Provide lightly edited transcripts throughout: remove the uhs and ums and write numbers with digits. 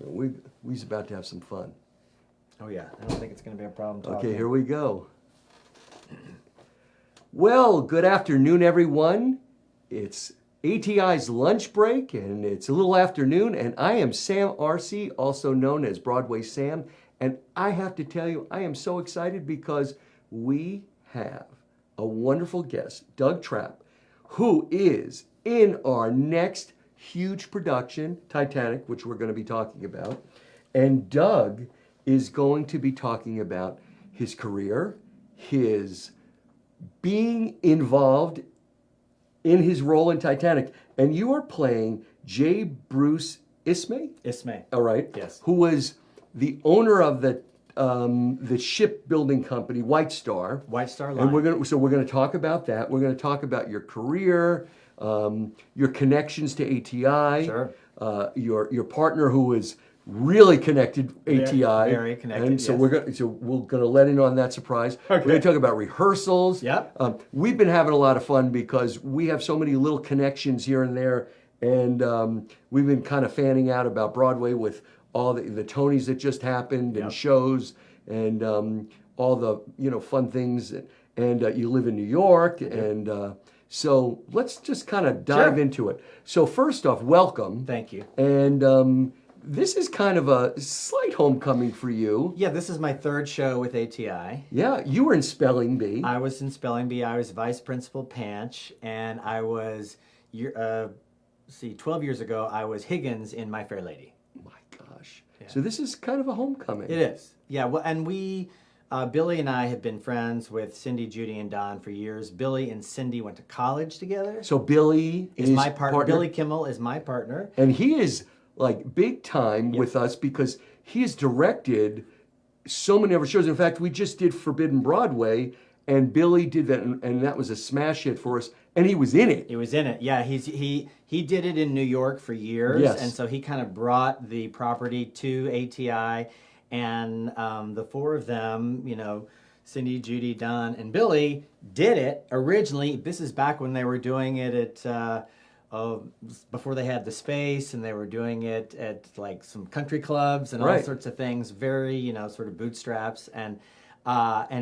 We's about to have some fun. Oh yeah, I don't think it's going to be a problem talking. Okay, here we go. Well, good afternoon, everyone. It's ATI's lunch break, and it's a little afternoon, and I am Sam Arce, also known as Broadway Sam, and I have to tell you, I am so excited because we have a wonderful guest, Doug Trapp, who is in our next huge production, Titanic, which we're going to be talking about, and Doug is going to be talking about his career, his being involved in his role in Titanic. And you are playing J. Bruce Ismay? Ismay. All right. Yes. Who was the owner of the shipbuilding company, White Star. White Star Line. And we're gonna talk about that. We're gonna talk about your career, your connections to ATI. Sure. Your partner who is really connected ATI, very connected, and so yes. we're gonna let in on that surprise. Okay. We're gonna talk about rehearsals. Yep. We've been having a lot of fun because we have so many little connections here and there, and we've been kind of fanning out about Broadway with all the Tonys that just happened and Yep. shows and all the fun things. And you live in New York, and so let's just kind of dive Sure. into it. So first off, welcome. Thank you. And this is kind of a slight homecoming for you. Yeah, this is my third show with ATI. Yeah, you were in Spelling Bee. I was in Spelling Bee. I was Vice Principal Panch, and I was, 12 years ago, I was Higgins in My Fair Lady. My gosh. Yeah. So this is kind of a homecoming. It is. Yeah, well, and we, Billy and I have been friends with Cindy, Judy, and Don for years. Billy and Cindy went to college together. So Billy is my partner. Billy Kimmel is my partner. And he is like big time with us because he has directed so many other shows. In fact, we just did Forbidden Broadway, and Billy did that, and that was a smash hit for us. And he was in it. He was in it. Yeah, he did it in New York for years, Yes. and so he kind of brought the property to ATI, and the four of them, Cindy, Judy, Don, and Billy did it originally. This is back when they were doing it at before they had the space, and they were doing it at like some country clubs and all Right. sorts of things. Very sort of bootstraps and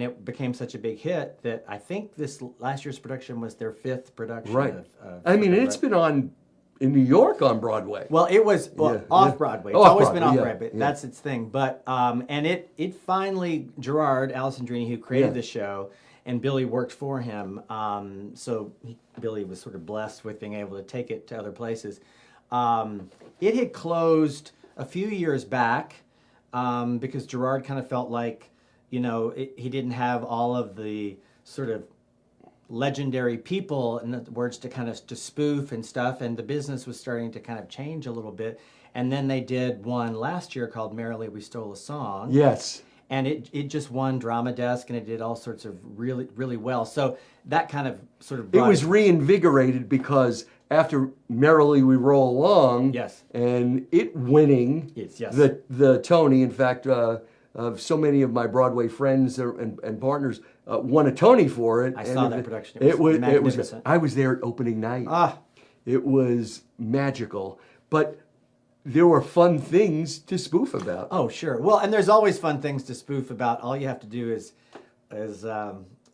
it became such a big hit that I think this last year's production was their fifth production. Right. Of I mean, Forbidden it's been on in New York on Broadway. Well, it was off Broadway. It's Oh, always been off Off-Broadway, Broadway. yeah. That's its thing. But and it finally Gerard Alessandrini, who created Yeah. the show, and Billy worked for him. Billy was sort of blessed with being able to take it to other places. It had closed a few years back because Gerard kind of felt like he didn't have all of the sort of legendary people, in other words, to spoof and stuff, and the business was starting to kind of change a little bit. And then they did one last year called Merrily We Stole a Song. Yes. And it just won Drama Desk, and it did all sorts of really, really well. So that kind of sort of It brought was reinvigorated because after Merrily We Roll Along, Yes. and it winning Yes. the Tony. In fact, so many of my Broadway friends and partners won a Tony for it. I and saw that production. It was magnificent. I was there opening night. Ah. It was magical, but there were fun things to spoof about. Oh, sure. Well, and there's always fun things to spoof about. All you have to do is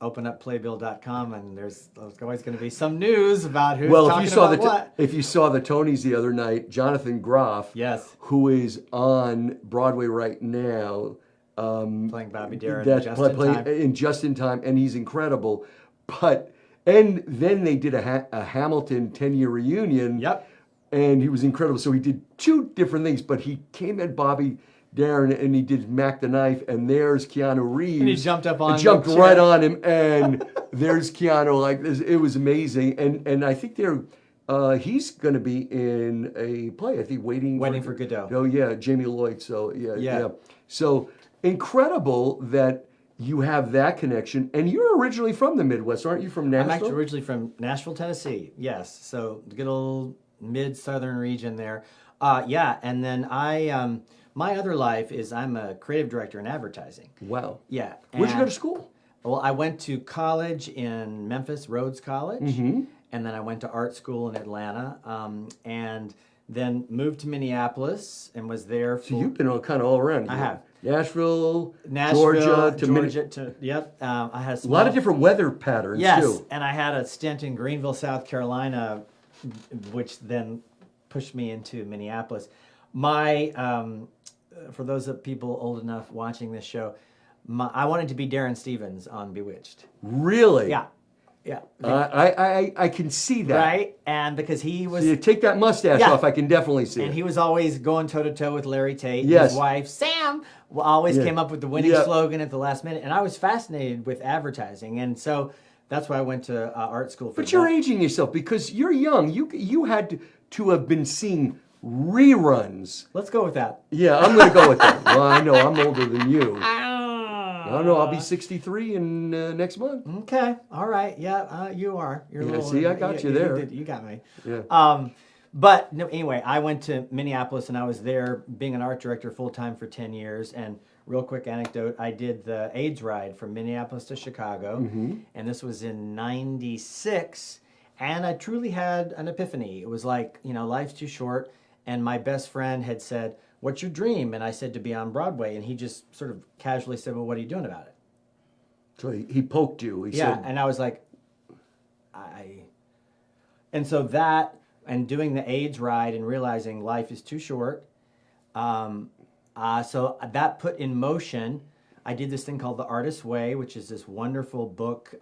open up playbill.com, and there's always going to be some news about who's talking about what. If you saw the Tonys the other night, Jonathan Groff, Yes. who is on Broadway right now, Playing Bobby Darin in Just in Time, and he's incredible. And then they did a Hamilton 10-year reunion. Yep. And he was incredible. So he did two different things, but he came at Bobby Darin and he did Mac the Knife, and there's Keanu Reeves. And he jumped up on and jumped the right chair. on him, and there's Keanu. Like it was amazing. And I think he's going to be in a play. I think Waiting for Godot. Oh yeah, Jamie Lloyd. So yeah. So incredible that you have that connection. And you're originally from the Midwest, aren't you? From Nashville. I'm actually originally from Nashville, Tennessee. Yes. So the good old mid-southern region there. And then my other life is I'm a creative director in advertising. Wow. Yeah. Where'd you go to school? Well, I went to college in Memphis, Rhodes College, and then I went to art school in Atlanta. And then moved to Minneapolis and was there for. So you've been kind of all around. I have. Nashville, Georgia Georgia to yep. I had a lot of different weather patterns yes, too. and I had a stint in Greenville, South Carolina, which then pushed me into Minneapolis. My for those of people old enough watching this show, I wanted to be Darren Stevens on Bewitched. Really? Yeah, yeah. I can see that. Right, and because he was. So you take that mustache Yeah. off, I can definitely see And it. he was always going toe to toe with Larry Tate. Yes. His wife, Sam, always Yeah. came up with the winning Yeah. slogan at the last minute. And I was fascinated with advertising. And so that's why I went to art school for But you're that. aging yourself because you're young. You had to have been seeing reruns. Let's go with that. Yeah, I'm going to go with that. Well, I know I'm older than you. I don't know. I'll be 63 in next month. Okay. All right. Yeah, you are. You're a Yeah, little. see, I got you there. You got me. Yeah. But no, anyway, I went to Minneapolis and I was there being an art director full time for 10 years. And real quick anecdote, I did the AIDS ride from Minneapolis to Chicago. Mm-hmm. And this was in 96. And I truly had an epiphany. It was like, life's too short. And my best friend had said, "What's your dream?" And I said, "To be on Broadway." And he just sort of casually said, "Well, what are you doing about it?" So he poked you. He Yeah, said, and I was like, and so that, and doing the AIDS ride and realizing life is too short. So that put in motion, I did this thing called The Artist's Way, which is this wonderful book.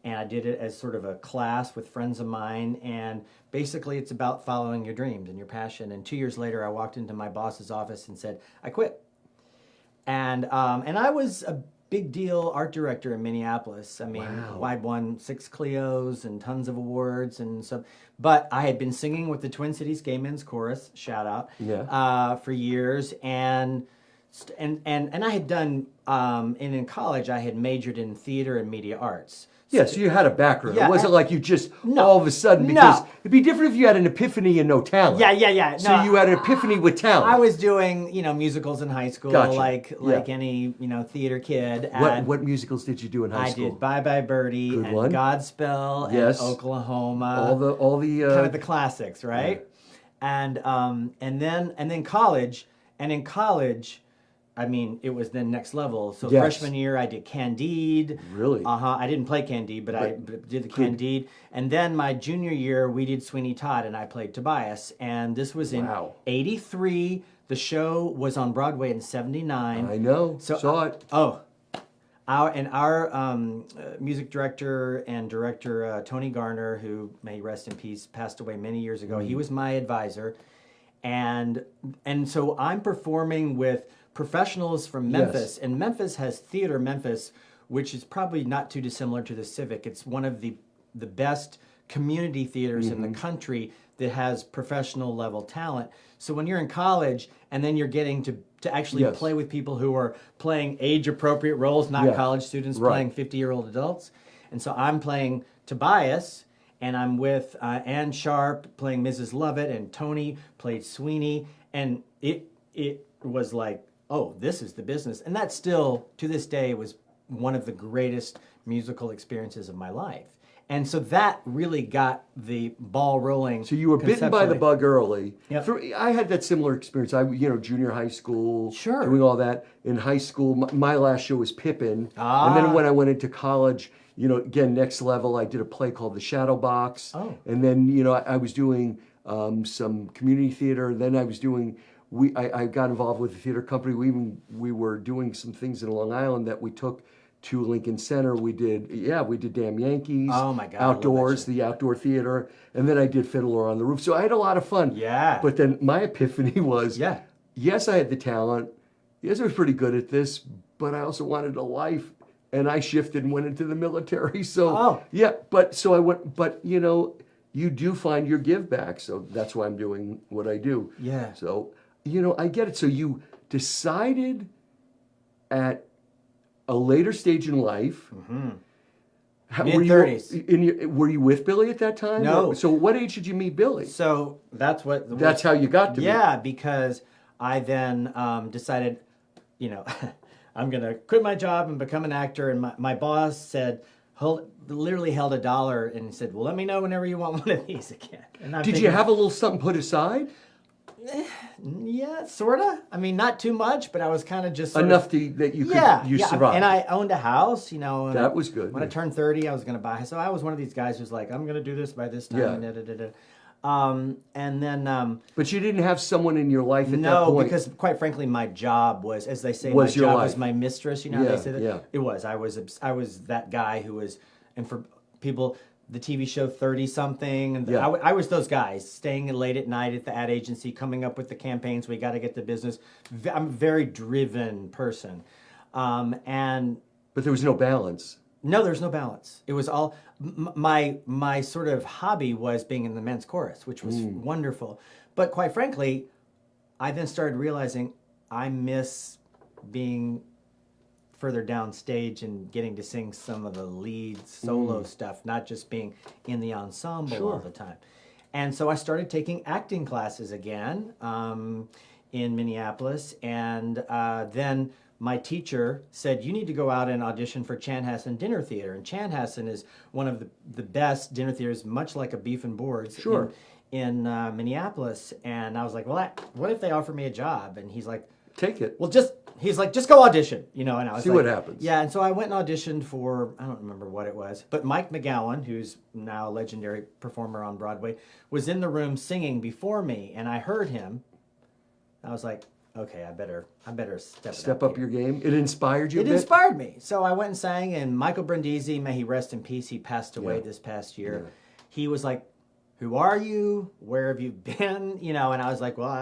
And I did it as sort of a class with friends of mine. And basically it's about following your dreams and your passion. And 2 years later, I walked into my boss's office and said, "I quit." And I was a big deal art director in Minneapolis. I mean, Wow. I'd won 6 Clios and tons of awards and so. But I had been singing with the Twin Cities Gay Men's Chorus, shout out, for years, and I had done. And in college, I had majored in theater and media arts. yeah, so you had a background. Yeah, It wasn't like you just No. all of a sudden, No. because it'd be different if you had an epiphany and no talent. Yeah. So No, you had an epiphany with talent. I was doing, musicals in high school, Gotcha. like Yeah. any, theater kid. What musicals did you do in high I school? did Bye Bye Birdie Good and one. Godspell Yes. and Oklahoma. all the kind of the classics, right? And then college, and in college, I mean, it was then next level. So Yes. freshman year, I did Candide. Really? I didn't play Candide, but I did the Candide. And then my junior year, we did Sweeney Todd, and I played Tobias. And this was in Wow. '83. The show was on Broadway in '79. I know. So Saw it. Our music director and director Tony Garner, who may rest in peace, passed away many years ago. He was my advisor, and so I'm performing with professionals from Memphis, and Memphis has Theater Memphis, which is probably not too dissimilar to the Civic. It's one of the best community theaters in the country that has professional level talent. So when you're in college and then you're getting to actually Yes. play with people who are playing age appropriate roles, not Yeah. college students Right. playing 50-year-old adults. And so I'm playing Tobias, and I'm with Ann Sharp playing Mrs. Lovett, and Tony played Sweeney, and it was like, oh, this is the business. And that still, to this day, was one of the greatest musical experiences of my life. And so that really got the ball rolling. So you were bitten by the conceptually. bug early. Yep. I had that similar experience. Junior high school, Sure. doing all that. In high school, my last show was Pippin. Ah. And then when I went into college, again, next level, I did a play called The Shadow Box. Oh. And then, I was doing some community theater. Then I was doing, I got involved with the theater company. We were doing some things in Long Island that we took to Lincoln Center. We did Damn Yankees. Oh my God, I love that Outdoors, show. the outdoor theater. And then I did Fiddler on the Roof. So I had a lot of fun. Yeah. But then my epiphany was, Yeah. yes, I had the talent. Yes, I was pretty good at this, but I also wanted a life. And I shifted and went into the military. So, Oh. yeah, so I went, but you do find your give back. So that's why I'm doing what I do. Yeah. So, I get it. So you decided at a later stage in life. Mid-30s. Were you with Billy at that time? No. So what age did you meet Billy? So that's what. That's how you got to me. Yeah, because I then decided, I'm going to quit my job and become an actor. And my boss said, literally held $1 and said, "Well, let me know whenever you want one of these again." And I'm Did you thinking, have a little something put aside? Yeah, sorta. I mean, not too much, but I was kind of just sort Enough of, that you could yeah, you yeah. survive. And I owned a house, and That was good. When I turned 30, I was going to buy. So I was one of these guys who's like, I'm going to do this by this time. Yeah. Da, da, da, da. And then But you didn't have someone in your life at that no, point. because quite frankly, my job was, as they say, Was my your job life. was my mistress. You know, how Yeah, they say that. yeah. It was. I was that guy who was, and for people, the TV show 30 something, and Yeah. I was those guys staying late at night at the ad agency, coming up with the campaigns. We got to get the business. I'm a very driven person, and But there was no balance. no, there's no balance. It was all my sort of hobby was being in the men's chorus, which was wonderful. But quite frankly, I then started realizing I miss being further downstage and getting to sing some of the lead solo stuff, not just being in the ensemble all the time. And so I started taking acting classes again in Minneapolis, and then my teacher said, you need to go out and audition for Chanhassen Dinner Theater. And Chanhassen is one of the best dinner theaters, much like a Beef and Boards in Minneapolis. And I was like, well, what if they offer me a job? And he's like, Take it. well, he's like, just go audition, And I was See like, what happens. Yeah, and so I went and auditioned for, I don't remember what it was, but Mike McGowan, who's now a legendary performer on Broadway, was in the room singing before me, and I heard him. I was like, okay, I better Step up your game. It inspired you a It bit? inspired me. So I went and sang, and Michael Brindisi, may he rest in peace, he passed away Yeah. this past year. Yeah. He was like, who are you? Where have you been? And I was like, well,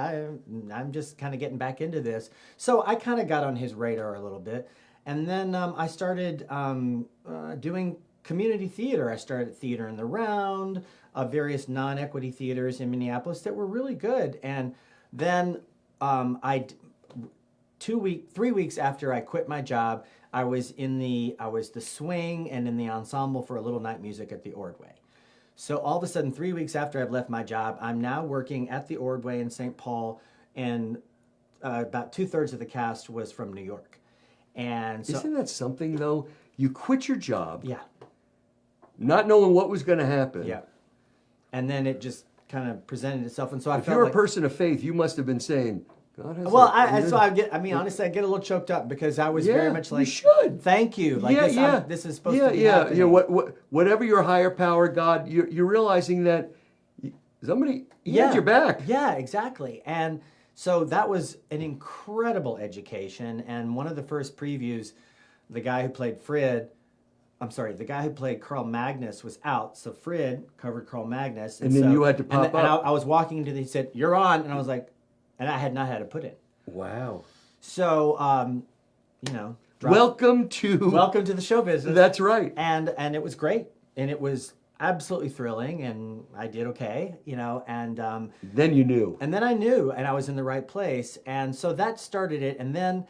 I'm just kind of getting back into this. So I kind of got on his radar a little bit. And then I started doing community theater. I started Theater in the Round, various non-equity theaters in Minneapolis that were really good. And then 3 weeks after I quit my job, I was the swing and in the ensemble for a little night music at the Ordway. So all of a sudden, 3 weeks after I've left my job, I'm now working at the Ordway in St. Paul, and about 2/3 of the cast was from New York. And so, Isn't that something, though? You quit your job, yeah, not knowing what was going to happen. yeah, and then it just kind of presented itself, and so I If felt you're like, a person of faith, you must have been saying, God has well, honestly, I get a little choked up because I was very Yeah, much you like, should. thank you, like this is supposed to be happening. Whatever your higher power, God, you're realizing that somebody had your back. Yeah, exactly. And so that was an incredible education. And one of the first previews, the guy who played Carl Magnus was out. So Frid covered Carl Magnus. And then you had to pop and up. I was walking into he said, you're on. And I was like, and I had not had to put in. Wow. So, Welcome to the show business. That's right. And it was great. And it was absolutely thrilling. And I did okay, and Then you knew. and then I knew, and I was in the right place. And so that started it. And then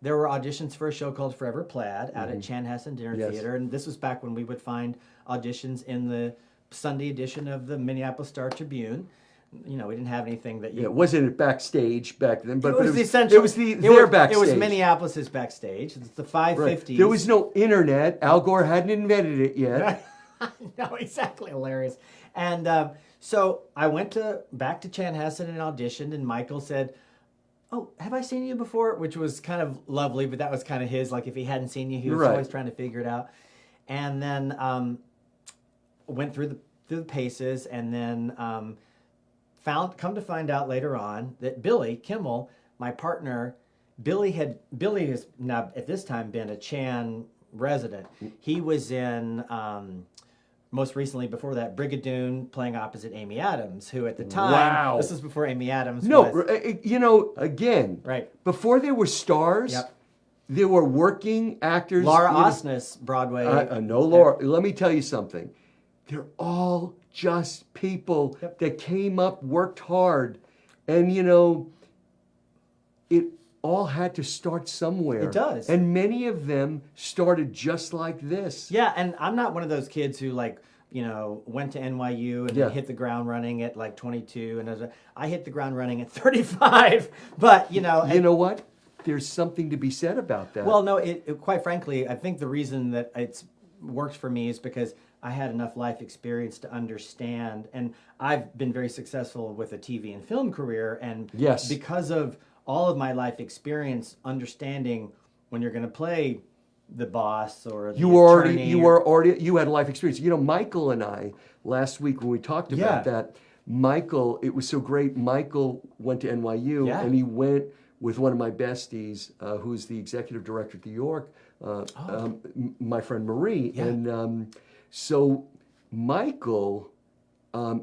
there were auditions for a show called Forever Plaid out at Chanhassen Dinner Yes. Theater. And this was back when we would find auditions in the Sunday edition of the Minneapolis Star Tribune. We didn't have anything that you... Yeah, wasn't it backstage back then? But it was it was essential. It was their backstage. It was Minneapolis's backstage. It's the 550s. Right. There was no internet. Al Gore hadn't invented it yet. No, exactly, hilarious. And so I went back to Chanhassen and auditioned, and Michael said, oh, have I seen you before? Which was kind of lovely, but that was kind of his, like if he hadn't seen you, he was always trying to figure it out. And then went through the paces, and then come to find out later on that Billy Kimmel, my partner, Billy has now at this time been a Chan resident. He was in most recently before that Brigadoon playing opposite Amy Adams, who at the time this was before Amy Adams was, again, right before they were stars. Yep. There were working actors. Laura Osnes, Broadway. No, Laura. Let me tell you something. They're all just people that came up, worked hard, and it all had to start somewhere. It does. And many of them started just like this. Yeah, and I'm not one of those kids who went to NYU and then hit the ground running at like 22, and I hit the ground running at 35. But you know what? There's something to be said about that. Well, no, it quite frankly, I think the reason that it's worked for me is because I had enough life experience to understand, and I've been very successful with a TV and film career, and Yes. because of all of my life experience, understanding when you're going to play the boss or the attorney You had life experience. You know, Michael and I last week when we talked about that, Michael, it was so great. Michael went to NYU and he went with one of my besties, who's the executive director at the York, my friend Marie, and so Michael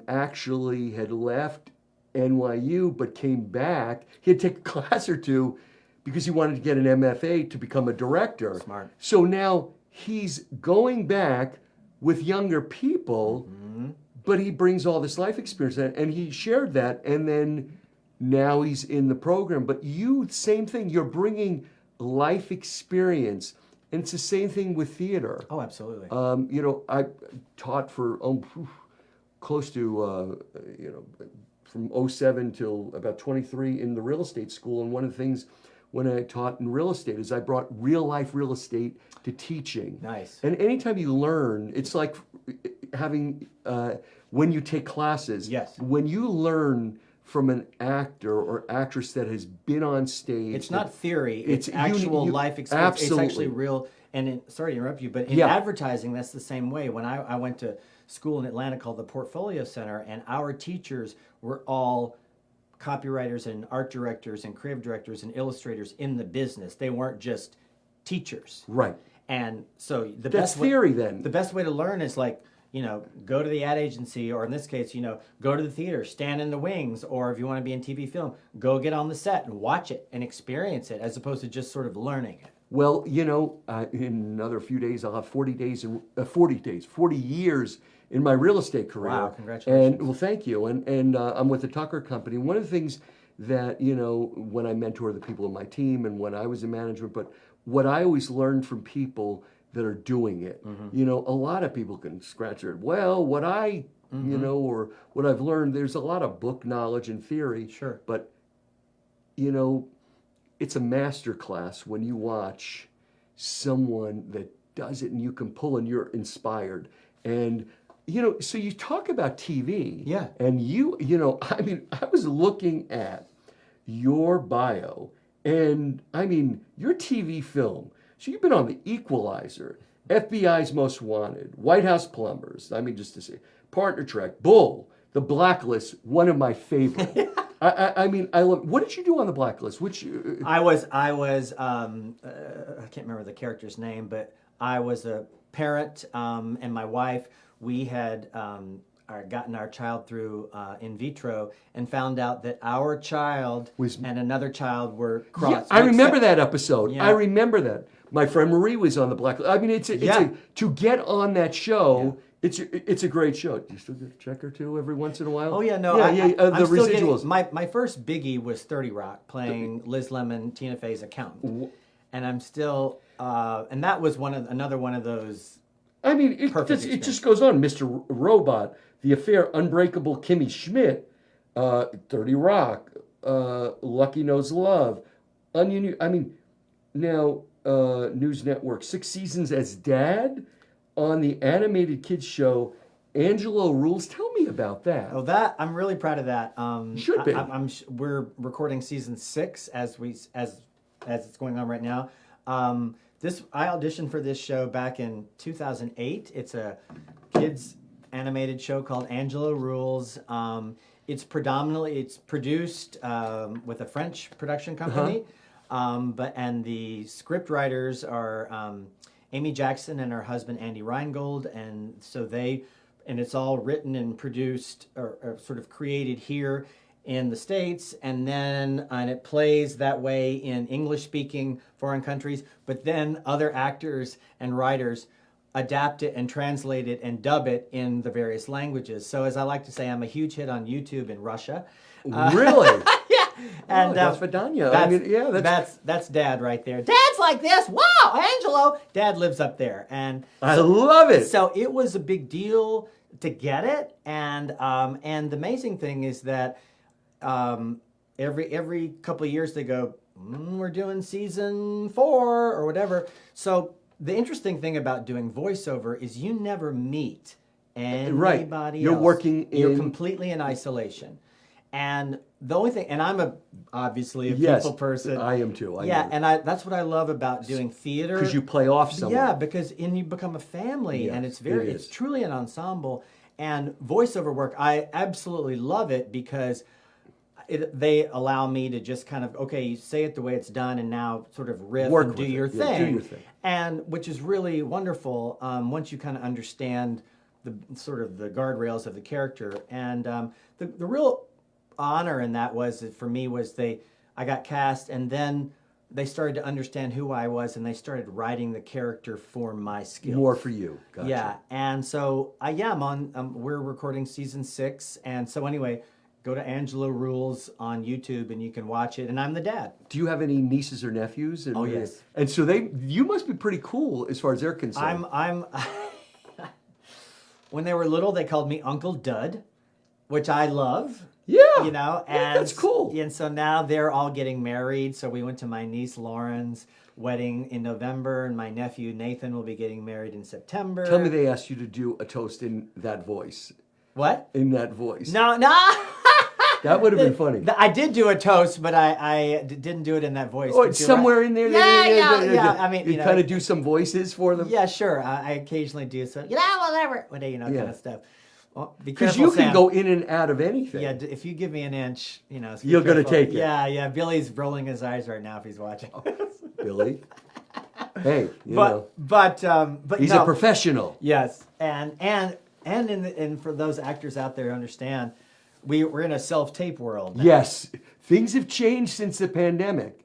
actually had left NYU but came back. He had taken a class or two because he wanted to get an MFA to become a director. Smart. So now he's going back with younger people, but he brings all this life experience, and he shared that, and then now he's in the program. But you, same thing, you're bringing life experience, and it's the same thing with theater. Oh, absolutely. You know, I taught for close to, from 07 till about 23 in the real estate school, and one of the things when I taught in real estate is I brought real life real estate to teaching. Nice. And anytime you learn, it's like having, when you take classes, when you learn from an actor or actress that has been on stage. It's not theory, it's actual life experience. Absolutely. It's actually real. And sorry to interrupt you, but in advertising, that's the same way. When I went to school in Atlanta called the Portfolio Center, and our teachers were all copywriters and art directors and creative directors and illustrators in the business. They weren't just teachers. Right. And so the best theory then. The best way to learn is like, go to the ad agency, or in this case, go to the theater, stand in the wings, or if you want to be in TV film, go get on the set and watch it and experience it, as opposed to just sort of learning it. Well, in another few days, I'll have 40 years in my real estate career. Wow, congratulations. And well, thank you. And I'm with the Tucker Company. One of the things that, when I mentor the people in my team and when I was in management, but what I always learned from people that are doing it, a lot of people can scratch their head. Well, what I, or what I've learned, there's a lot of book knowledge and theory. Sure. But, it's a master class when you watch someone that does it and you can pull and you're inspired. And, so you talk about TV. Yeah. And I was looking at your bio and, your TV film. So you've been on The Equalizer, FBI's Most Wanted, White House Plumbers, just to say, Partner Track, Bull, The Blacklist, one of my favorite. I love. What did you do on The Blacklist? I was. I can't remember the character's name, but I was a parent, and my wife. We had gotten our child through in vitro, and found out that our child and another child were crossed. Yeah, I remember that episode. Yeah. I remember that. My friend Marie was on The Blacklist. To get on that show. Yeah. It's a great show. Do you still get a check or two every once in a while? Oh yeah, no. The residuals. My first biggie was 30 Rock, playing Liz Lemon, Tina Fey's accountant, and I'm still. And that was another one of those. It just goes on. Mr. Robot, The Affair, Unbreakable Kimmy Schmidt, 30 Rock, Lucky Knows Love, Onion. Now News Network, 6 seasons as Dad. On the animated kids show, Angelo Rules. Tell me about that. Oh, I'm really proud of that. Should be. We're recording season 6 as it's going on right now. I auditioned for this show back in 2008. It's a kids animated show called Angelo Rules. It's produced with a French production company, and the script writers are. Amy Jackson and her husband Andy Reingold, and so it's all written and produced or sort of created here in the States, and it plays that way in English-speaking foreign countries, but then other actors and writers adapt it and translate it and dub it in the various languages. So as I like to say, I'm a huge hit on YouTube in Russia. Really? Yeah. And that's Vidania. That's Dad right there. Dad's like this. Wow, Angelo. Dad lives up there, and I love it. So it was a big deal to get it, and the amazing thing is that every couple of years they go, we're doing season 4 or whatever. So the interesting thing about doing voiceover is you never meet Right. anybody You're else. working You're in- completely in isolation. And the only thing, and I'm obviously a Yes, people person. I am too. I yeah, know. and that's what I love about doing theater. Because you play off someone. Yeah, because you become a family, and Yes, it's truly an ensemble. And voiceover work, I absolutely love it because they allow me to just kind of, okay, you say it the way it's done, and now sort of riff Work and do with it. your Yeah, thing. do your thing. And which is really wonderful once you kind of understand the sort of the guardrails of the character. And the real honor in that was, for me, was I got cast, and then they started to understand who I was, and they started writing the character for my skills. More for you. Gotcha. Yeah, and so I'm on. We're recording season 6, and so anyway, go to Angelo Rules on YouTube, and you can watch it. And I'm the dad. Do you have any nieces or nephews? Oh, yes. And so you must be pretty cool as far as they're concerned. I'm. When they were little, they called me Uncle Dud, which I love. Yeah. You know, Yeah, and that's cool. And so now they're all getting married. So we went to my niece Lauren's wedding in November, and my nephew Nathan will be getting married in September. Tell me they asked you to do a toast in that voice. What? In that voice. No. That would have been funny. I did do a toast, but I didn't do it in that voice. Oh, But it's you're somewhere right. in there. Yeah. I mean, you kind of do some voices for them. Yeah, sure. I occasionally do some, whatever, kind of stuff. Well, be Because careful, you can Sam. go in and out of anything. Yeah, if you give me an inch, so be You're gonna careful. take it. Yeah. Billy's rolling his eyes right now if he's watching. Billy. Hey, you know. But He's no. a professional. Yes, and for those actors out there who understand, we're in a self-tape world now. Yes. Things have changed since the pandemic.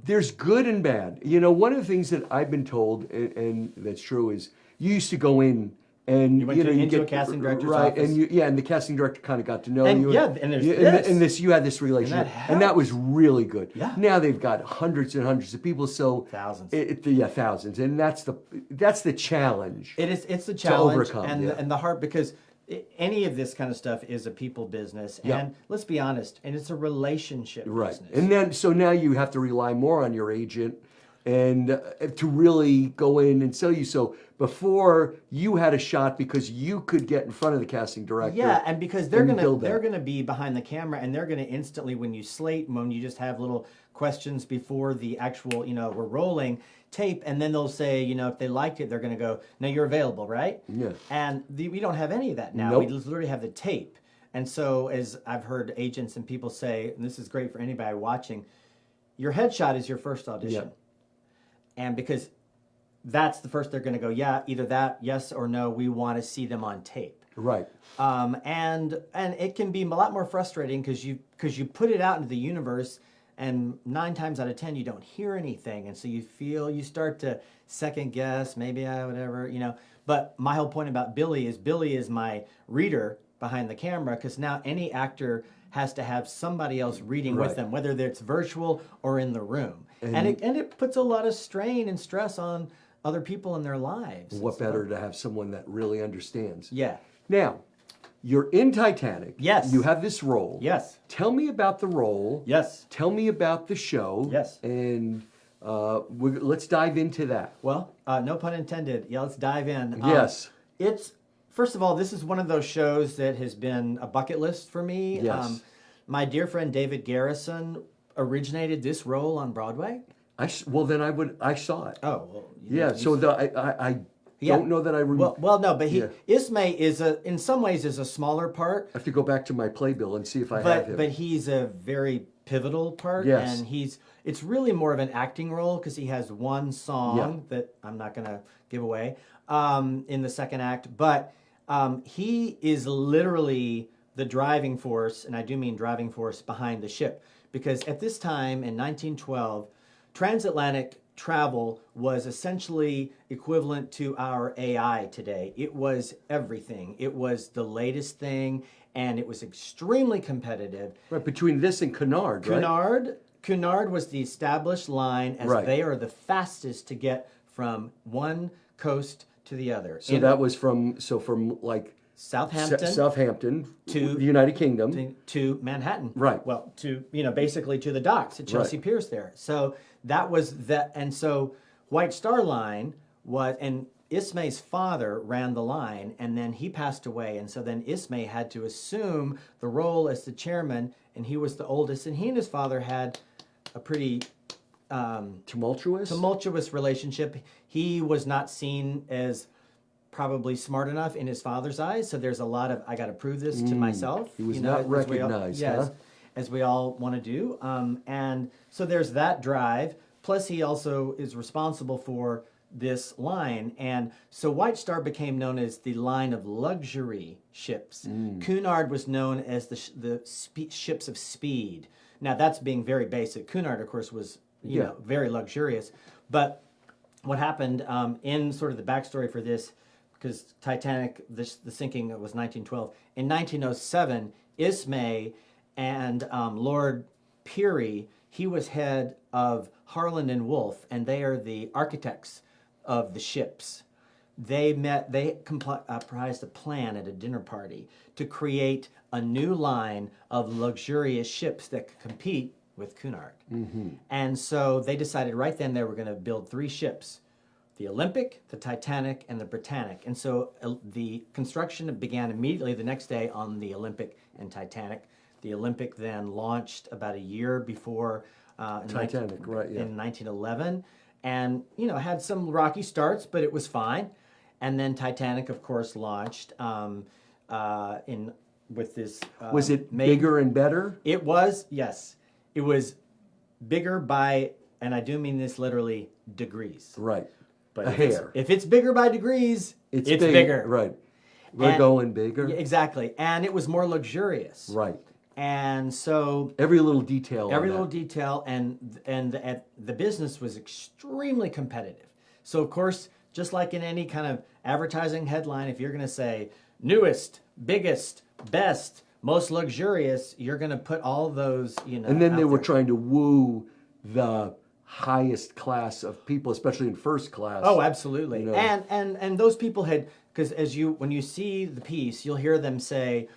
There's good and bad. You know, one of the things that I've been told, and that's true, is you used to go in and You went into a casting director's office. and the casting director kind of got to know And, you. yeah, and there's this. And this, you had this relationship, that and that was really good. Yeah. Now they've got hundreds and hundreds of people, so Thousands. Thousands, and that's the challenge. It's the challenge overcome, and yeah. and the heart, because any of this kind of stuff is a people business, Yeah. and let's be honest, and it's a relationship Right. business. And then, so now you have to rely more on your agent and to really go in and sell you. So before you had a shot because you could get in front of the casting director. Yeah, and because they're build that. gonna be behind the camera, and they're gonna instantly, when you just have little questions before the actual, we're rolling tape, and then they'll say, if they liked it, they're gonna go, "Now you're available, right?" Yeah. And we don't have any of that now. Nope. We literally have the tape. And so, as I've heard agents and people say, and this is great for anybody watching, your headshot is your first audition. Yeah. And because that's the first they're going to go, yeah, either that, yes or no, we want to see them on tape. Right. And it can be a lot more frustrating because you put it out into the universe, and 9 times out of 10 you don't hear anything, and so you start to second guess, maybe whatever, But my whole point about Billy is my reader behind the camera, because now any actor has to have somebody else reading Right. with them, whether it's virtual or in the room. And it puts a lot of strain and stress on other people in their lives. What better to have someone that really understands? Yeah. Now, you're in Titanic. Yes. You have this role. Yes. Tell me about the role. Yes. Tell me about the show. Yes. And let's dive into that. Well, no pun intended. Yeah, let's dive in. Yes. First of all, this is one of those shows that has been a bucket list for me. Yes. My dear friend David Garrison originated this role on Broadway. I saw it. Oh, well. Yeah. I don't know that I remember. Well, no, but Yeah. Ismay in some ways is a smaller part. I have to go back to my playbill and see if I have him. But he's a very pivotal part, Yes. and it's really more of an acting role because he has one song that I'm not going to give away in the second act, but he is literally the driving force, and I do mean driving force, behind the ship, because at this time in 1912, transatlantic travel was essentially equivalent to our AI today. It was everything. It was the latest thing, and it was extremely competitive. Right, between this and Cunard, right? Cunard was the established line, as Right. they are the fastest to get from one coast to the other. So that was from like Southampton Southampton to the United Kingdom. to Manhattan. Right. Well, basically to the docks at Chelsea Right. Piers there. So that was that, and so White Star Line and Ismay's father ran the line, and then he passed away, and so then Ismay had to assume the role as the chairman, and he was the oldest, and he and his father had a pretty tumultuous relationship. He was not seen as probably smart enough in his father's eyes, so there's a lot of, I got to prove this to myself. He was not recognized, huh? As we all want to do. And so there's that drive, plus he also is responsible for this line. And so White Star became known as the line of luxury ships. Cunard was known as the ships of speed. Now that's being very basic. Cunard, of course, was very luxurious. But what happened in sort of the backstory for this, because Titanic, the sinking was 1912. In 1907, Ismay and Lord Peary, he was head of Harland and Wolff, and they are the architects of the ships. They comprised a plan at a dinner party to create a new line of luxurious ships that could compete with Cunard. And so they decided right then they were going to build 3 ships: the Olympic, the Titanic, and the Britannic. And so the construction began immediately the next day on the Olympic and Titanic. The Olympic then launched about a year before Titanic, right? Yeah. In 1911, and had some rocky starts, but it was fine. And then Titanic, of course, launched with this. Was it bigger and better? It was, yes. It was bigger by, and I do mean this literally, degrees. Right. But if it's bigger by degrees, it's bigger. Right. We're going bigger. Exactly. And it was more luxurious. Right. And so every little detail. And the business was extremely competitive. So of course, just like in any kind of advertising headline, if you're going to say newest, biggest, best, most luxurious, you're going to put all those, And then they were trying to woo the highest class of people, especially in first class. Oh, absolutely. And those people had, because when you see the piece, you'll hear them say,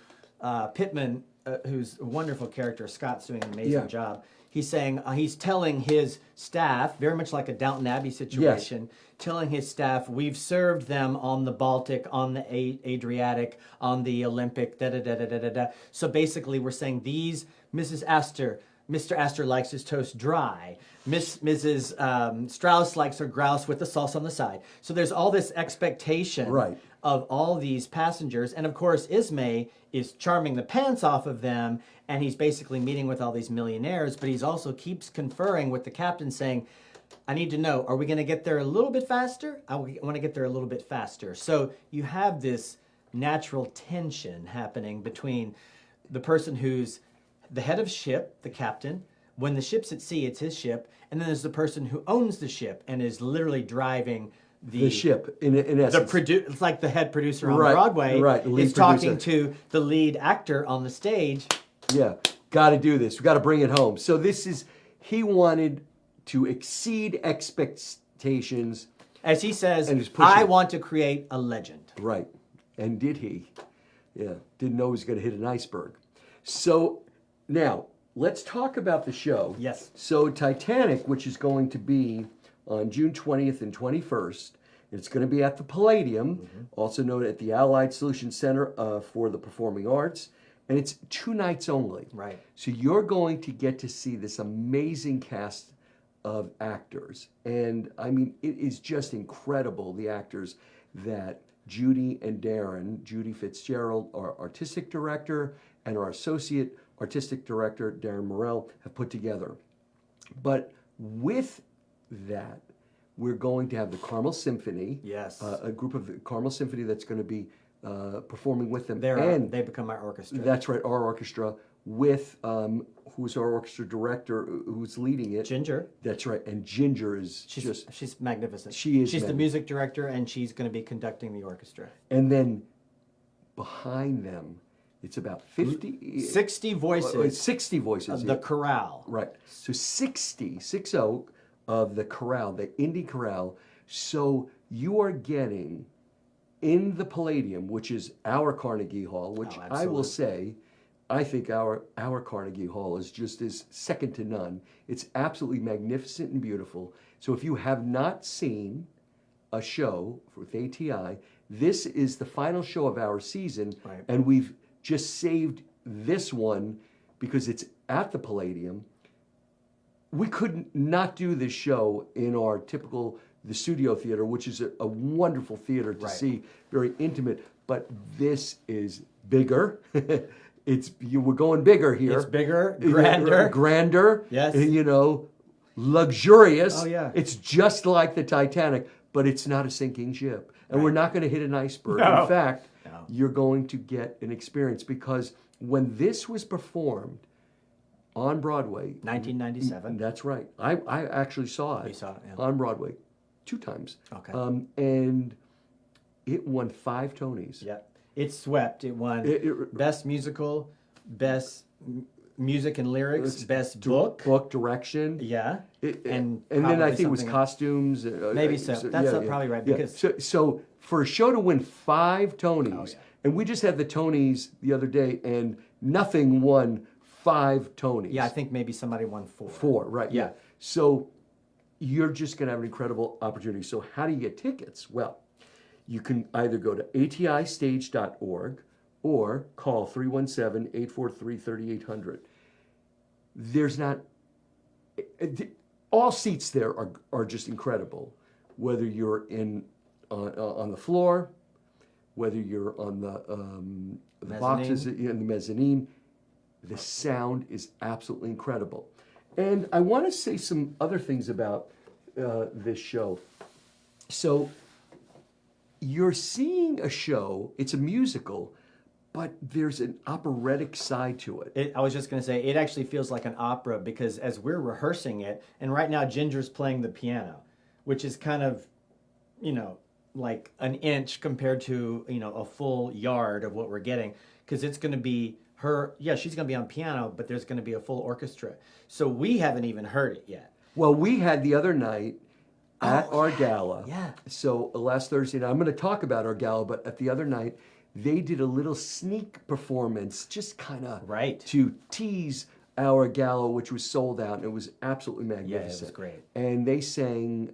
Pittman, who's a wonderful character, Scott's doing an amazing job. He's saying, he's telling his staff, very much like a Downton Abbey situation, telling his staff, we've served them on the Baltic, on the Adriatic, on the Olympic, da-da-da-da-da-da. So basically we're saying Mr. Astor likes his toast dry. Mrs. Strauss likes her grouse with the sauce on the side. So there's all this expectation of all these passengers. And of course, Ismay is charming the pants off of them, and he's basically meeting with all these millionaires, but he's also keeps conferring with the captain saying, I need to know, are we going to get there a little bit faster? I want to get there a little bit faster. So you have this natural tension happening between the person who's the head of ship, the captain. When the ship's at sea, it's his ship. And then there's the person who owns the ship and is literally driving the ship, in essence. It's like the head producer on Broadway is talking to the lead actor on the stage. Yeah, got to do this. We got to bring it home. So he wanted to exceed expectations. As he says, I want to create a legend. Right. And did he? Yeah, didn't know he was going to hit an iceberg. So now, let's talk about the show. Yes. So Titanic, which is going to be on June 20th and 21st, it's going to be at the Palladium, also known at the Allied Solutions Center for the Performing Arts, and it's 2 nights only. Right. So you're going to get to see this amazing cast of actors, and I mean, it is just incredible, the actors that Judy and Darren, Judy Fitzgerald, our artistic director, and our associate artistic director, Darren Morell, have put together. But with that, we're going to have the Carmel Symphony. Yes. A group of the Carmel Symphony that's going to be performing with them. They become our orchestra. That's right, our orchestra with, who's our orchestra director, who's leading it. Ginger. That's right, and Ginger is she's magnificent. She's the music director, and she's going to be conducting the orchestra. And then behind them, it's about 60 voices. 60 voices. Of the chorale. Right. So 60 of the chorale, the indie chorale. So you are getting in the Palladium, which is our Carnegie Hall, which I will say, I think our Carnegie Hall is second to none. It's absolutely magnificent and beautiful. So if you have not seen a show with ATI. This is the final show of our season, Right. and we've just saved this one because it's at the Palladium. We could not do this show in our typical the Studio Theater, which is a wonderful theater to Right. see, very intimate. But this is bigger. We're going bigger here. It's bigger, grander. Grander. Yes. You know, luxurious. Oh, yeah. It's just like the Titanic, but it's not a sinking ship. And we're not going to hit an iceberg. No. In fact, No. you're going to get an experience because when this was performed on Broadway, 1997. that's right. I actually saw it, You saw it, yeah. on Broadway 2 times. Okay. And it won 5 Tonys. Yeah. It swept. It won Best Musical, Best Music and Lyrics, Best Book. Book direction. Yeah. And then I probably think it was something- costumes. Maybe so. That's probably right, Yeah. because- So for a show to win 5 Tonys, Oh, yeah. and we just had the Tonys the other day, and nothing won 5 Tonys. Yeah, I think maybe somebody won 4. 4, right? Yeah. So you're just going to have an incredible opportunity. So how do you get tickets? Well, you can either go to atistage.org or call 317-843-3800. There's not all seats there are just incredible, whether you're on the floor, whether you're on the boxes in the mezzanine. The sound is absolutely incredible. And I want to say some other things about this show. So you're seeing a show, it's a musical, but there's an operatic side to it. I was just going to say, it actually feels like an opera because as we're rehearsing it, and right now Ginger's playing the piano, which is kind of, like an inch compared to, a full yard of what we're getting, because it's going to be she's going to be on piano, but there's going to be a full orchestra. So we haven't even heard it yet. Well, we had the other night at our gala. Yeah. So last Thursday night, I'm going to talk about our gala, but at the other night, they did a little sneak performance, just kind of Right. to tease our gala, which was sold out, and it was absolutely magnificent. Yeah, it was great. And they sang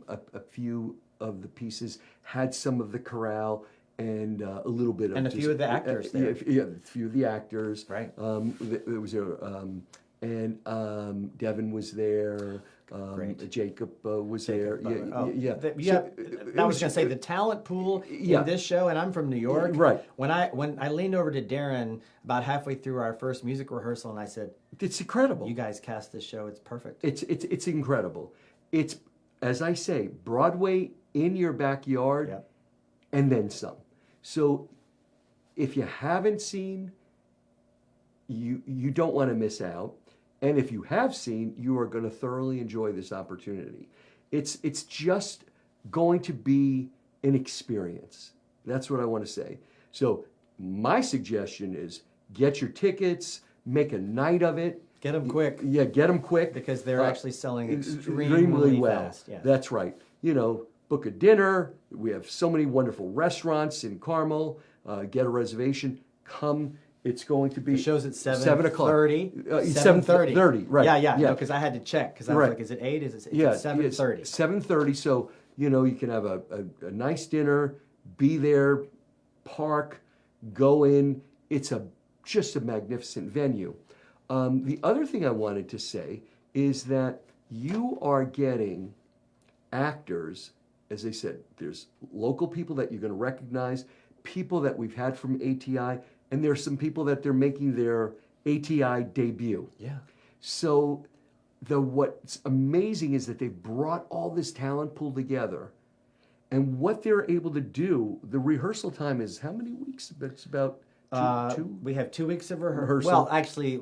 a few of the pieces, had some of the chorale, and a little bit of And a few of the actors there. Yeah, a few of the actors. Right. There was Devin was there. Great. Jacob was there. Yeah. I was going to say the talent pool in this show, and I'm from New York. Right. When I leaned over to Darren about halfway through our first music rehearsal, and I said, It's incredible. "You guys cast this show. It's perfect." It's incredible. It's, as I say, Broadway in your backyard, Yep. and then some. So if you haven't seen, you don't want to miss out. And if you have seen, you are going to thoroughly enjoy this opportunity. It's just going to be an experience. That's what I want to say. So my suggestion is get your tickets, make a night of it. Get them quick. Yeah, get them quick. Because they're actually selling extremely well. fast. Yes. That's right. Book a dinner. We have so many wonderful restaurants in Carmel. Get a reservation. Come. It's going to be The show's at 7 o'clock. 7:30. 7:30, right. Yeah. No, because I had to check because I was Right. like, "Is it 8? It's Yeah, at 7:30." It's 7:30. So you can have a nice dinner. Be there. Park. Go in. It's just a magnificent venue. The other thing I wanted to say is that you are getting actors, as I said, there's local people that you're going to recognize, people that we've had from ATI, and there's some people that they're making their ATI debut. Yeah. So what's amazing is that they've brought all this talent pool together, and what they're able to do, the rehearsal time is how many weeks? It's about two? We have 2 weeks of Rehearsal. Well, actually,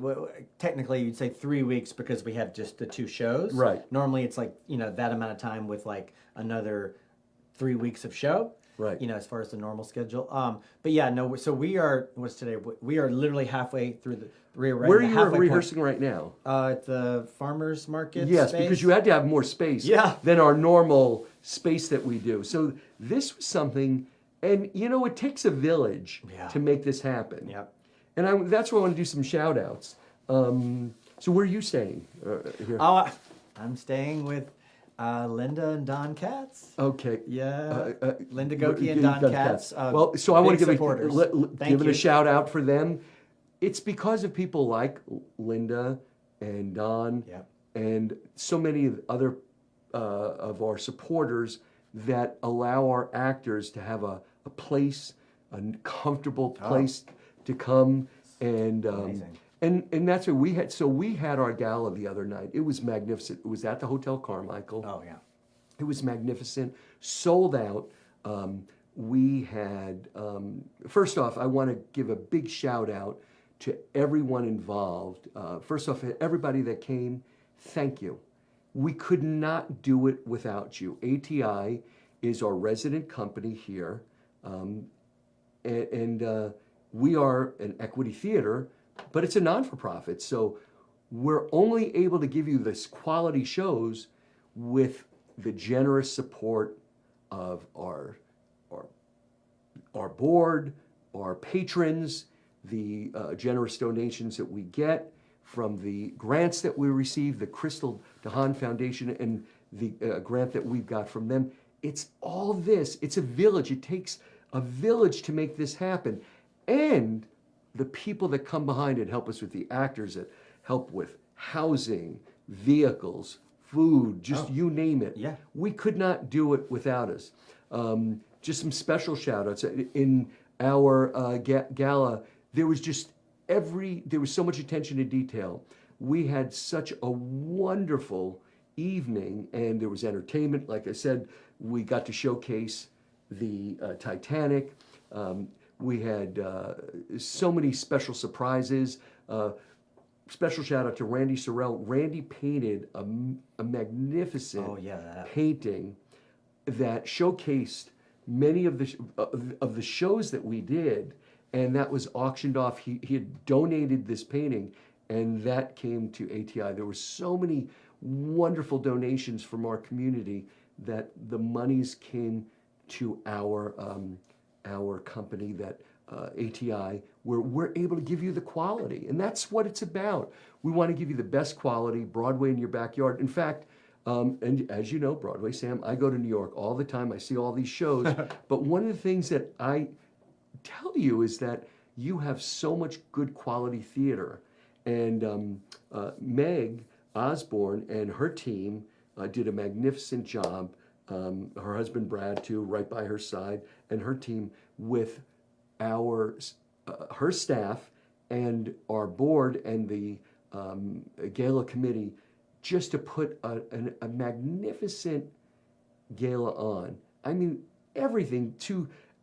technically, you'd say 3 weeks because we have just the 2 shows. Right. Normally, it's like that amount of time with like another 3 weeks of show. Right. As far as the normal schedule. But yeah, no. So we are. What's today? We are literally halfway through the. Where are you rehearsing right now? At the farmers market. Yes, space. because you had to have more space than our normal space that we do. So this was something, and it takes a village to make this happen. Yep. And that's why I want to do some shout outs. So where are you staying here? Oh, I'm staying with Linda and Don Katz. Okay. Yeah. Linda G- Goki and Don Don Katz. Well, so I want to big give supporters. Thank give it you. a shout out for them. It's because of people like Linda and Don Yep. and so many of other of our supporters that allow our actors to have a place, a comfortable place to come and Amazing. and that's what we had. So we had our gala the other night. It was magnificent. It was at the Hotel Carmichael. Oh, yeah. It was magnificent, sold out. We had, first off, I want to give a big shout out to everyone involved. First off, everybody that came, thank you. We could not do it without you. ATI is our resident company here, and we are an equity theater, but it's a non-for-profit. So we're only able to give you this quality shows with the generous support of our board, our patrons, the generous donations that we get from the grants that we receive, the Crystal DeHaan Foundation and the grant that we've got from them. It's all this. It's a village. It takes a village to make this happen. And the people that come behind it help us with the actors that help with housing, vehicles, food, just you name it. Yeah. We could not do it without us. Just some special shout outs. In our gala, there was so much attention to detail. We had such a wonderful evening, and there was entertainment. Like I said, we got to showcase the Titanic. We had so many special surprises. Special shout out to Randy Sorrell. Randy painted a magnificent painting that showcased many of the shows that we did, and that was auctioned off. He had donated this painting, and that came to ATI. There were so many wonderful donations from our community that the monies came to our company, that ATI, where we're able to give you the quality. And that's what it's about. We want to give you the best quality, Broadway in your backyard. In fact, and as you know, Broadway Sam, I go to New York all the time. I see all these shows. But one of the things that I tell you is that you have so much good quality theater. And Meg Osborne and her team did a magnificent job. Her husband Brad too, right by her side, and her team with her staff and our board and the gala committee, just to put a magnificent gala on. I mean, everything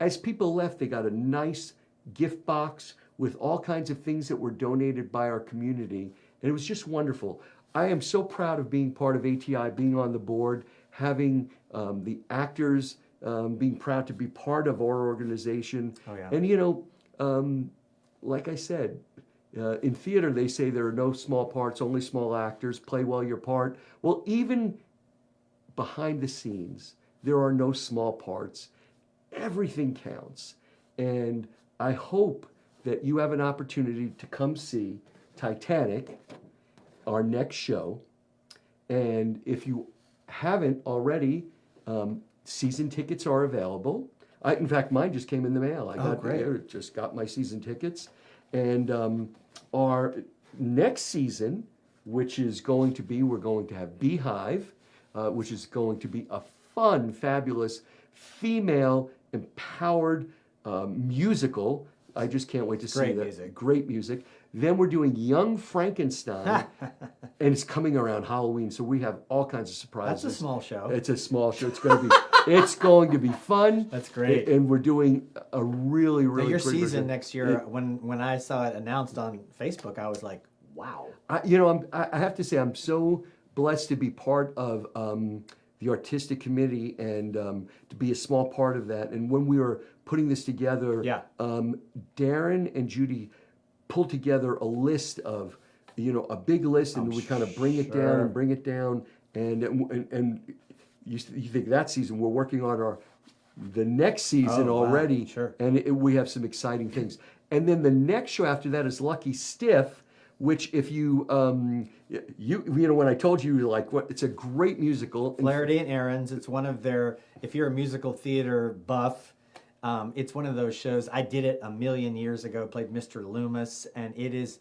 as people left, they got a nice gift box with all kinds of things that were donated by our community, and it was just wonderful. I am so proud of being part of ATI, being on the board, having the actors being proud to be part of our organization. Oh, yeah. And like I said, in theater they say there are no small parts, only small actors. Play well your part. Well, even behind the scenes, there are no small parts. Everything counts. And I hope that you have an opportunity to come see Titanic, our next show. And if you haven't already, season tickets are available. In fact, mine just came in the mail. Just got my season tickets. And our next season, which is going to be, we're going to have Beehive, which is going to be a fun, fabulous, female empowered musical. I just can't wait to see that. Great music. Great music. Then we're doing Young Frankenstein, and it's coming around Halloween, so we have all kinds of surprises. That's a small show. It's a small show. It's going to be fun. That's great. And we're doing a really Your great season version. next year, when I saw it announced on Facebook, I was like, wow. I have to say, I'm so blessed to be part of the artistic committee and to be a small part of that. And when we were putting this together, Darren and Judy pulled together a list of, a big list, and we kind of bring it down and bring it down. And you think that season, we're working on the next season already. Sure. And we have some exciting things. And then the next show after that is Lucky Stiff, which if you when I told you like what, it's a great musical. Flaherty and Aaron's. It's one of their. If you're a musical theater buff, it's one of those shows. I did it a million years ago. Played Mr. Loomis, and it is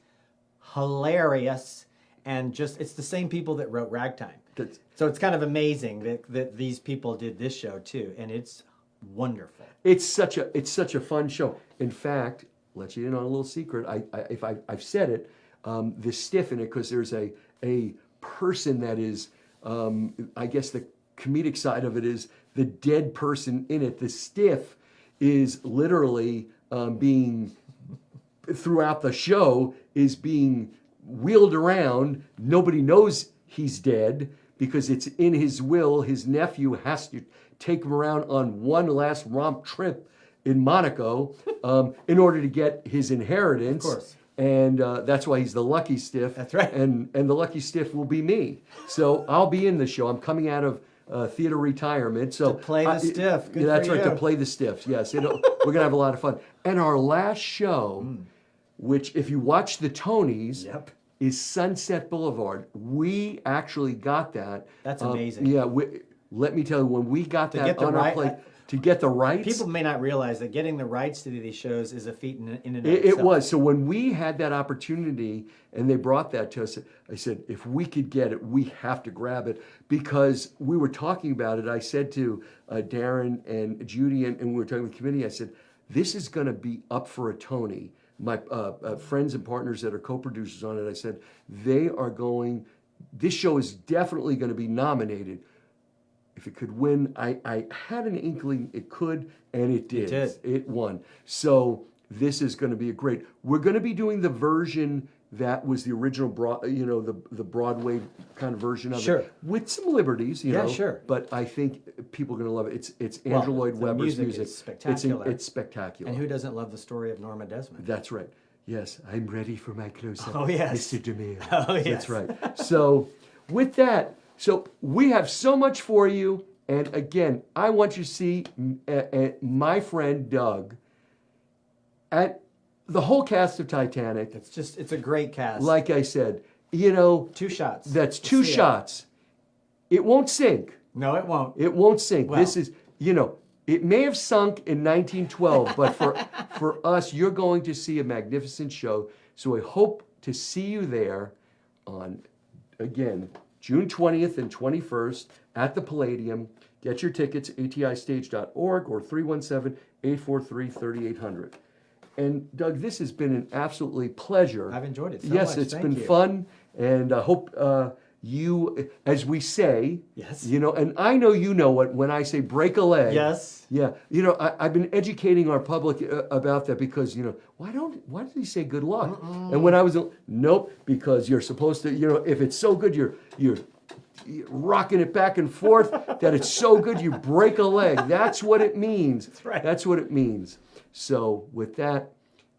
hilarious. And just it's the same people that wrote Ragtime. So it's kind of amazing that these people did this show too, and it's wonderful. It's such a fun show. In fact, let you in on a little secret. I've said it. The stiff in it, because there's a person that is, I guess the comedic side of it is the dead person in it. The stiff is literally being throughout the show is being wheeled around. Nobody knows he's dead because it's in his will. His nephew has to take him around on one last romp trip in Monaco in order to get his inheritance. Of course. And that's why he's the lucky stiff. That's right. And the lucky stiff will be me. So I'll be in the show. I'm coming out of theater retirement. So To play the stiff. Good yeah, that's for right, you. to play the stiffs. Yes, we're going to have a lot of fun. And our last show, which if you watch the Tonys, Yep. is Sunset Boulevard. We actually got that. That's amazing. Yeah, let me tell you, when we got that get the on our right- plate, to get the rights. People may not realize that getting the rights to these shows is a feat in and of It itself. was. So when we had that opportunity and they brought that to us, I said, if we could get it, we have to grab it, because we were talking about it. I said to Darren and Judy, and we were talking with the committee, I said, this is going to be up for a Tony. My friends and partners that are co-producers on it, I said, this show is definitely going to be nominated. If it could win, I had an inkling it could, and it did. It won. So this is going to be we're going to be doing the version that was the original, the Broadway kind of version of Sure. it, with some liberties, you know. Sure. But I think people are going to love it. It's Andrew Lloyd the Webber's music music. is spectacular. It's spectacular. And who doesn't love the story of Norma Desmond? That's right. Yes, I'm ready for my close-up. Oh, yes. Mr. DeMille. Oh, yes. That's right. So with that, we have so much for you. And again, I want you to see my friend Doug at the whole cast of Titanic. It's a great cast. Like I said, you know. 2 shots. That's 2 shots. It won't sink. No, it won't. It won't sink. Well. This is, it may have sunk in 1912, but for us, you're going to see a magnificent show. So I hope to see you there on, again, June 20th and 21st at the Palladium. Get your tickets, atistage.org or 317-843-3800. And Doug, this has been an absolutely pleasure. I've enjoyed it so yes, much. it's Thank been you. fun, and I hope you, as we say, Yes. and I know you know it when I say break a leg. Yes. Yeah, I've been educating our public about that because, why did he say good luck? And when I was, nope, because you're supposed to, if it's so good, you're rocking it back and forth, that it's so good you break a leg. That's what it means. That's right. That's what it means. So with that,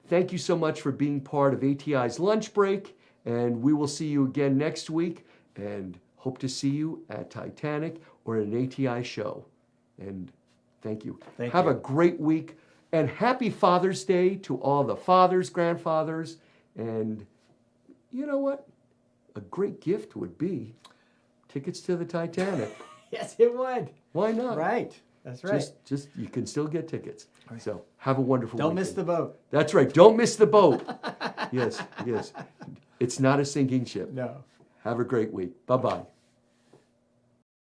thank you so much for being part of ATI's lunch break, and we will see you again next week, and hope to see you at Titanic or at an ATI show. And thank you. Have a great week, and happy Father's Day to all the fathers, grandfathers, and you know what? A great gift would be tickets to the Titanic. Yes, it would. Why not? Right. That's right. Just you can still get tickets. Right. So have a wonderful Don't weekend. miss the boat. That's right. Don't miss the boat. Yes. It's not a sinking ship. No. Have a great week. Bye-bye.